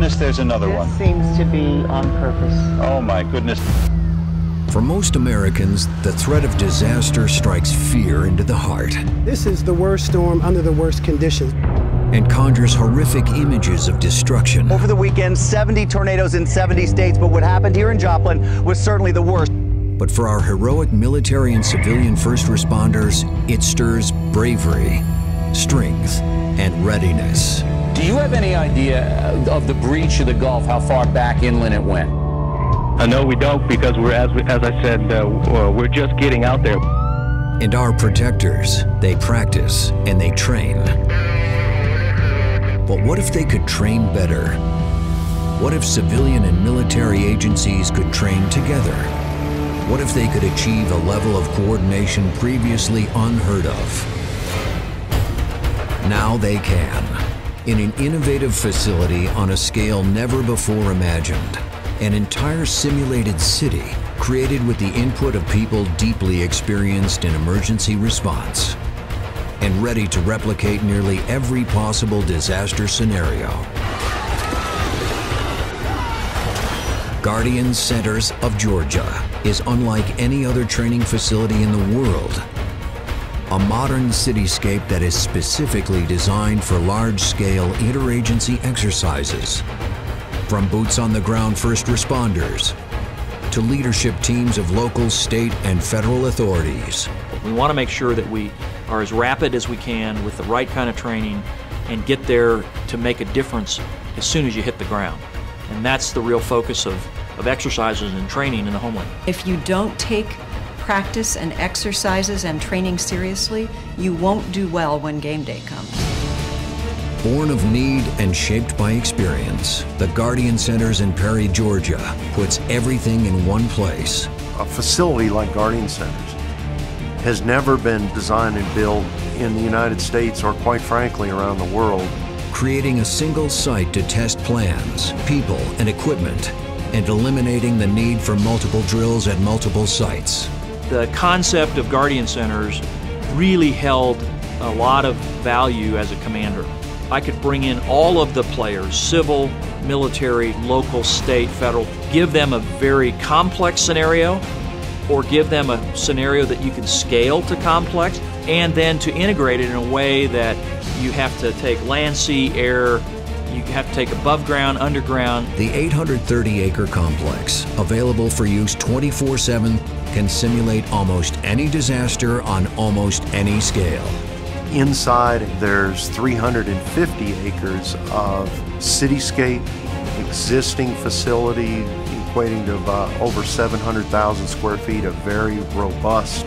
goodness there's another one. This seems to be on purpose. Oh my goodness. For most Americans, the threat of disaster strikes fear into the heart. This is the worst storm under the worst conditions. And conjures horrific images of destruction. Over the weekend, 70 tornadoes in 70 states, but what happened here in Joplin was certainly the worst. But for our heroic military and civilian first responders, it stirs bravery, strength, and readiness. Do you have any idea of the breach of the Gulf, how far back inland it went? No, we don't, because as I said, we're just getting out there. And our protectors, they practice and they train. But what if they could train better? What if civilian and military agencies could train together? What if they could achieve a level of coordination previously unheard of? Now they can, in an innovative facility on a scale never before imagined. An entire simulated city created with the input of people deeply experienced in emergency response and ready to replicate nearly every possible disaster scenario. Guardian Centers of Georgia is unlike any other training facility in the world. A modern cityscape that is specifically designed for large-scale interagency exercises. From boots-on-the-ground first responders to leadership teams of local, state, and federal authorities. We want to make sure that we are as rapid as we can with the right kind of training and get there to make a difference as soon as you hit the ground. And that's the real focus of exercises and training in the Homeland. If you don't take practice and exercises and training seriously, you won't do well when game day comes. Born of need and shaped by experience, the Guardian Centers in Perry, Georgia puts everything in one place. A facility like Guardian Centers has never been designed and built in the United States or, quite frankly, around the world. Creating a single site to test plans, people, and equipment, and eliminating the need for multiple drills at multiple sites. The concept of Guardian Centers really held a lot of value as a commander. I could bring in all of the players, civil, military, local, state, federal, give them a very complex scenario, or give them a scenario that you can scale to complex, and then to integrate it in a way that you have to take land, sea, air, you have to take above ground, underground. The 830-acre complex, available for use 24/7, can simulate almost any disaster on almost any scale. Inside, there's 350 acres of cityscape, existing facility equating to about over 700,000 square feet of very robust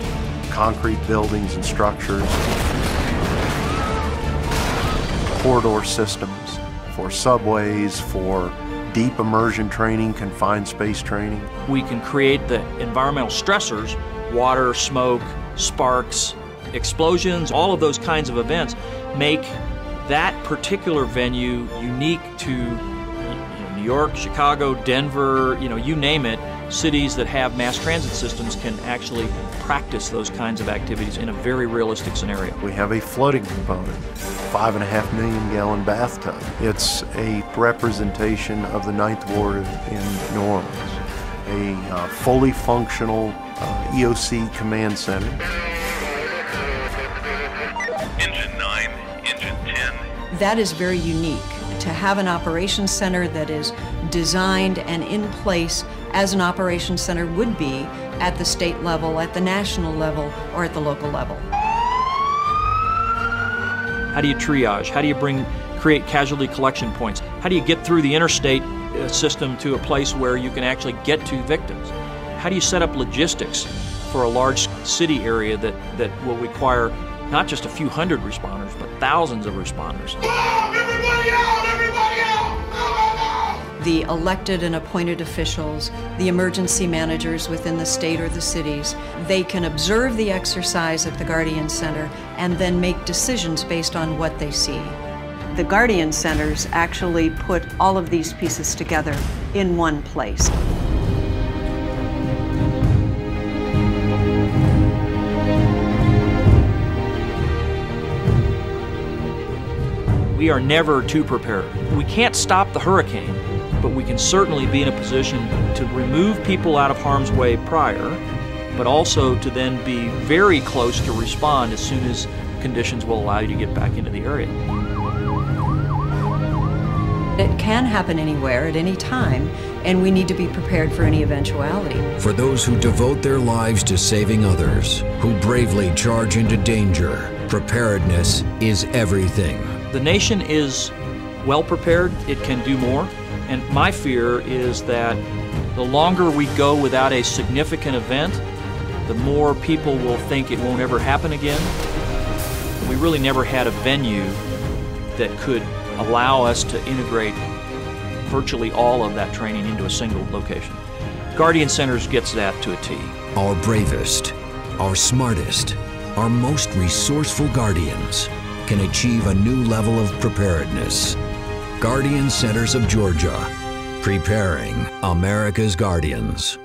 concrete buildings and structures. Corridor systems for subways, for deep immersion training, confined space training. We can create the environmental stressors, water, smoke, sparks, explosions, all of those kinds of events make that particular venue unique to New York, Chicago, Denver, you name it. Cities that have mass transit systems can actually practice those kinds of activities in a very realistic scenario. We have a floating component, 5.5 million gallon bathtub. It's a representation of the 9th Ward in New Orleans, a fully functional EOC command center. Engine 9, Engine 10. That is very unique, to have an operations center that is designed and in place as an operations center would be at the state level, at the national level, or at the local level. How do you triage? How do you create casualty collection points? How do you get through the interstate system to a place where you can actually get to victims? How do you set up logistics for a large city area that will require not just a few hundred responders, but thousands of responders? Everybody out! Everybody out! The elected and appointed officials, the emergency managers within the state or the cities, they can observe the exercise at the Guardian Center and then make decisions based on what they see. The Guardian Centers actually put all of these pieces together in one place. We are never too prepared. We can't stop the hurricane, but we can certainly be in a position to remove people out of harm's way prior, but also to then be very close to respond as soon as conditions will allow you to get back into the area. It can happen anywhere at any time, and we need to be prepared for any eventuality. For those who devote their lives to saving others, who bravely charge into danger, preparedness is everything. The nation is well prepared. It can do more. And my fear is that the longer we go without a significant event, the more people will think it won't ever happen again. We really never had a venue that could allow us to integrate virtually all of that training into a single location. Guardian Centers gets that to a T. Our bravest, our smartest, our most resourceful Guardians can achieve a new level of preparedness. Guardian Centers of Georgia, preparing America's Guardians.